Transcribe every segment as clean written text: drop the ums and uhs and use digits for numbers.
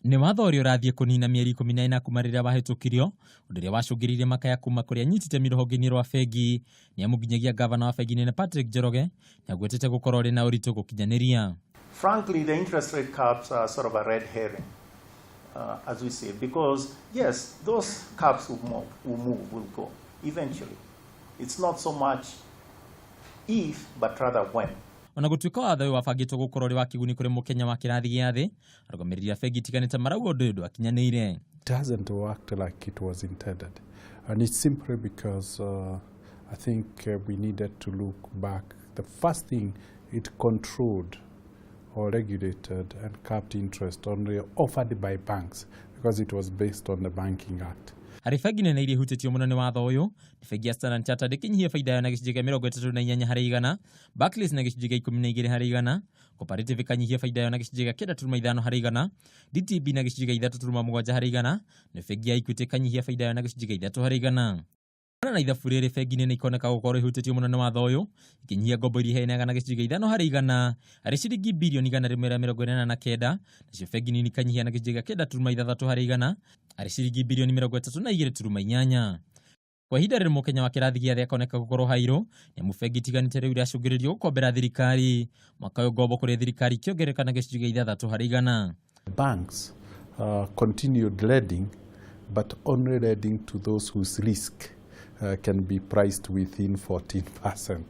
Nĩ watho ũrĩa ũrathiĩ kũnina mĩeri 14 kuma rĩrĩa wahĩtũkirio, ũndũ ũrĩa wacũngĩrĩirie makaya kuma kũrĩa anyitĩte itemi rũhonge-inĩ rwa bengi, nĩ amu nginyagia gavana wa bengi nene Patrick Njoroge nĩ agwetete gũkorwo rĩ na ũritũ gũkinyanĩria. Frankly, the interest rate caps are sort of a red herring, as we say, because yes, those caps will go eventually. It's not so much if, but rather when. Ona gũtuĩka watho ũyũ wabangĩtwo gũkorwo rĩ wa kĩguni kũrĩ mũkenya wa kĩrathi gĩa thĩ, arũgamĩrĩri a bengi itiganĩte marauga ũndũ ũyũ ndwakinyanĩire. It hasn't worked like it was intended, and it's simply because I think we needed to look back. The first thing, it controlled or regulated and capped interest only offered by banks because it was based on the Banking Act. Harĩ bengi nene iria ihutĩtio mũno nĩ watho ũyũ, nĩ bengi ya Standard Chartered ĩkĩnyihia faida yayo na gĩcunjĩ kĩa 38 harĩ igana, Barclays na gĩcunjĩ kĩa 12 harĩ igana, Cooperative ĩkanyihia faida yayo na gĩcunjĩ kĩa 9.5 harĩ igana, DTB na gĩcunjĩ kĩa 3.7 harĩ igana, na bengi ya Equity ĩkanyihia faida yayo na gĩcunjĩ kĩa 3 harĩ igana. Na ithabu rĩrĩ bengi nene ikoneka gũkorwo ihutĩtio mũno nĩ watho ũyũ, ikinyihia ngombo iria iheanaga na gĩcunjĩ kĩa 5 harĩ igana, harĩ ciringi birioni 149, nacio bengi nini ikanyihia na gĩcunjĩ kĩa 9.6 harĩ igana, harĩ ciringi birioni 32.8. Kwa ihinda rĩrĩ mũkenya wa kĩrathi gĩa thĩ akoneka gũkorwo hairũ, nĩ amu bengi itiganĩte rĩu iracũngĩrĩrio gũkombera thirikari, mwaka ũyũ ngombo kũrĩ thirikari ikĩongerereka na gĩcunjĩ kĩa 6 harĩ igana. Banks continued lending, but only lending to those whose risk can be priced within 14%.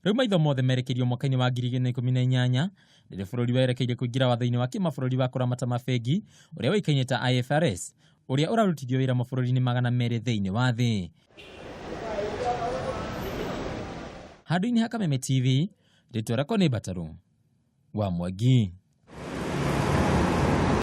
Rĩu maitho mothe merekerio mwaka-inĩ wa 2018 rĩrĩa bũrũri werekeire kũingĩra watho-inĩ wa kĩmabũrũri wa kũramata mabengi ũrĩa ũĩkaine ta IFRS, ũrĩa ũrarutithio wĩra mabũrũri-inĩ 200 thĩinĩ wa thĩ. Handũ-inĩ ha Kameme TV, rĩtwa rĩakwa nĩ Bataru wa Mwangi.